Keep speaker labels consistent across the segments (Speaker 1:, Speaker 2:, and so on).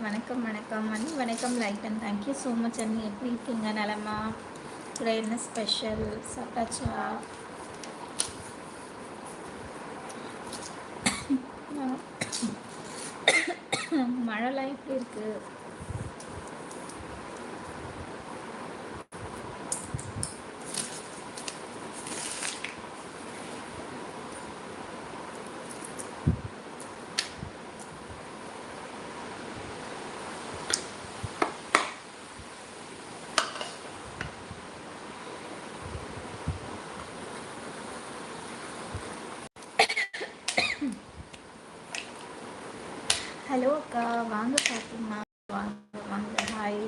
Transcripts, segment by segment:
Speaker 1: வணக்கம் வணக்கம் அண்ணி, வணக்கம் light and thank you so much அண்ணி. எப்படி இருக்கீங்க? நலமா? டுடே என்ன ஸ்பெஷல்? சாப்பிட்டாச்சா? மழைலாம் எப்படி இருக்கு? ஹலோ அக்கா, வாங்க பாத்திமா, வாங்க வாங்க. ஹாய்.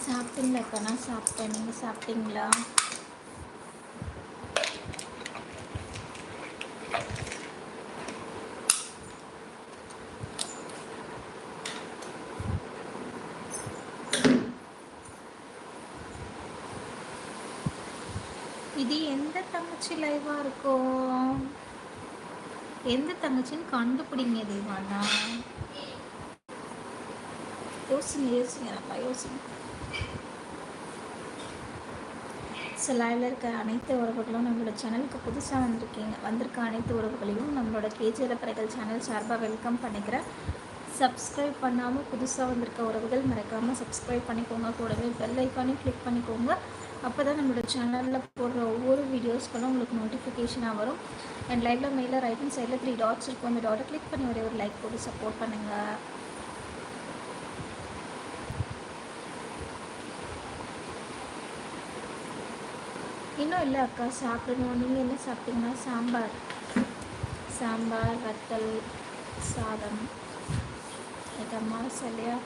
Speaker 1: சாப்பிட்டீங்களா அக்கா? நான் சாப்பிட்டேன். நீங்கள் சாப்பிட்டீங்களா? இது எந்த தங்கச்சி லைவாக இருக்கும்? எந்த தங்கச்சின்னு கண்டுபிடிங்க தேவானா. யோசிங்க நல்லா யோசிங்க. ஸோ லைவில் இருக்க அனைத்து உறவுகளும் நம்மளோட சேனலுக்கு புதுசாக வந்திருக்க அனைத்து உறவுகளையும் நம்மளோட கேஜிஆர் பறைகள் சேனல் சார்பாக வெல்கம் பண்ணிக்கிறேன். சப்ஸ்கிரைப் பண்ணாமல் புதுசாக வந்திருக்க உறவுகள் மறக்காமல் சப்ஸ்கிரைப் பண்ணிக்கோங்க. கூடவே பெல் ஐக்கானையும் கிளிக் பண்ணிக்கோங்க. அப்போ தான் நம்மளோட சேனலில் போடுற ஒவ்வொரு வீடியோஸ்களும் உங்களுக்கு நோட்டிஃபிகேஷனாக வரும். அண்ட் லைவில் மேலே ரைட் ஹேண்ட் சைடில் 3 டாட்ஸ் இருக்கும். அந்த டாட்டை கிளிக் பண்ணி ஒரே ஒரு லைக் போட்டு சப்போர்ட் பண்ணுங்கள். இன்னும் இல்லை அக்கா, சாப்பிடணும். நீங்கள் என்ன சாப்பிட்டீங்கன்னா? சாம்பார் வத்தல் சாதம். எங்கள் அம்மா சொல்லியா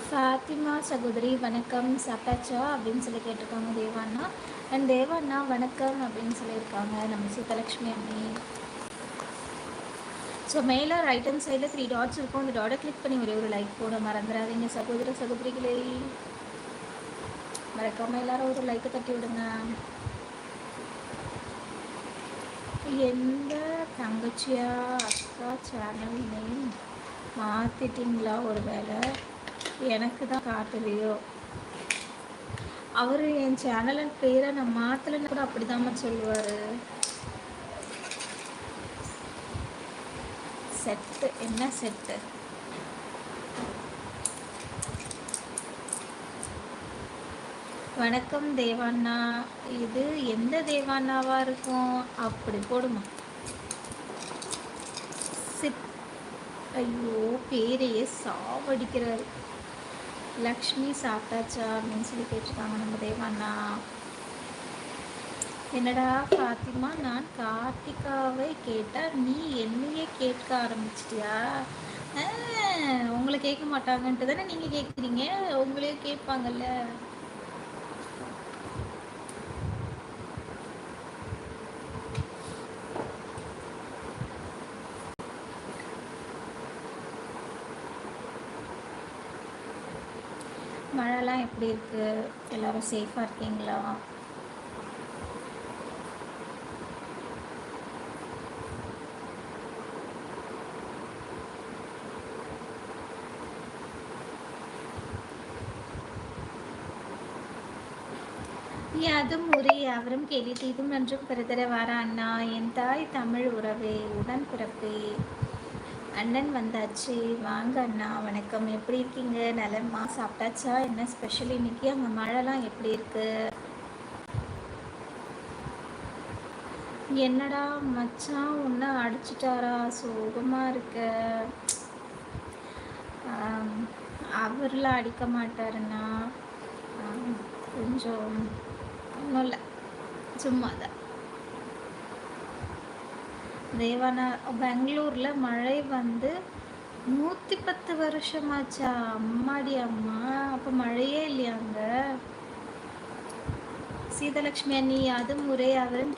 Speaker 1: ஃபாத்திமா சகோதரி வணக்கம், சாப்பிட்டாச்சா அப்படின்னு சொல்லி கேட்டிருக்காங்க தேவாண்ணா. அண்ட் தேவாண்ணா வணக்கம் அப்படின்னு சொல்லியிருக்காங்க நம்ம சீதலக்ஷ்மி அண்ணி. ஸோ மேலே ரைட் ஹேண்ட் சைடில் 3 டாட்ஸ் இருக்கும். அந்த டாட்டை கிளிக் பண்ணி ஒரே ஒரு லைக் போட மறந்துடாதீங்க சகோதரிகளே. மறக்காமல் எல்லாரும் ஒரு லைக்கை தட்டி விடுங்க. எந்த தங்கச்சியா அக்கா சேனல் நேம் மாற்றிட்டிங்களா? ஒரு வேளை எனக்கு தான் காட்டலையோ. அவர் என் சேனலின் பேரை நான் மாற்றலைன்னு கூட அப்படிதாம்மா சொல்லுவார். செட்டு என்ன செட்டு? வணக்கம் தேவாண்ணா. இது எந்த தேவாண்ணாவாக இருக்கும்? அப்படி போடுமா. ஐயோ, பேரையே சாவடிக்கிறாரு. லக்ஷ்மி சாப்பிட்டாச்சா அப்படின்னு சொல்லி கேட்டிருக்காங்க நம்ம தேவாண்ணா. என்னடா ஃபாத்திமா, நான் கார்த்திகாவை கேட்டால் நீ என்னையே கேட்க ஆரம்பிச்சிட்டியா? உங்களை கேட்க மாட்டாங்கன்ட்டு தானே நீங்கள் கேட்குறீங்க. உங்களே கேட்பாங்கல்ல. மழைலாம் எப்படி இருக்குது? எல்லோரும் சேஃபாக இருக்கீங்களா? அதுவும் ஒரே அவரும் கேள்வி இதுவும் நன்றும் பெருதர வார அண்ணா, என் தாய் தமிழ் உறவே, உடன் பிறப்பே, அண்ணன் வந்தாச்சு, வாங்க அண்ணா. வணக்கம், எப்படி இருக்கீங்க? நலமா? சாப்பிட்டாச்சா? என்ன ஸ்பெஷல் இன்னைக்கு? அங்கே மழைலாம் எப்படி இருக்கு? என்னடா மச்சான் உன்னை அடிச்சிட்டாரா? சோகமாக இருக்க. அவர்லாம் அடிக்க மாட்டாருண்ணா, கொஞ்சம் ஒன்றும் இல்லை, சும்மா தான். தேவானா, பெங்களூரில் மழை வந்து 110 வருஷமாச்சா? அம்மாடி அம்மா, அப்போ மழையே இல்லையாங்க? சீதலக்ஷ்மி அண்ணி, அதுவும் ஒரே அவரும்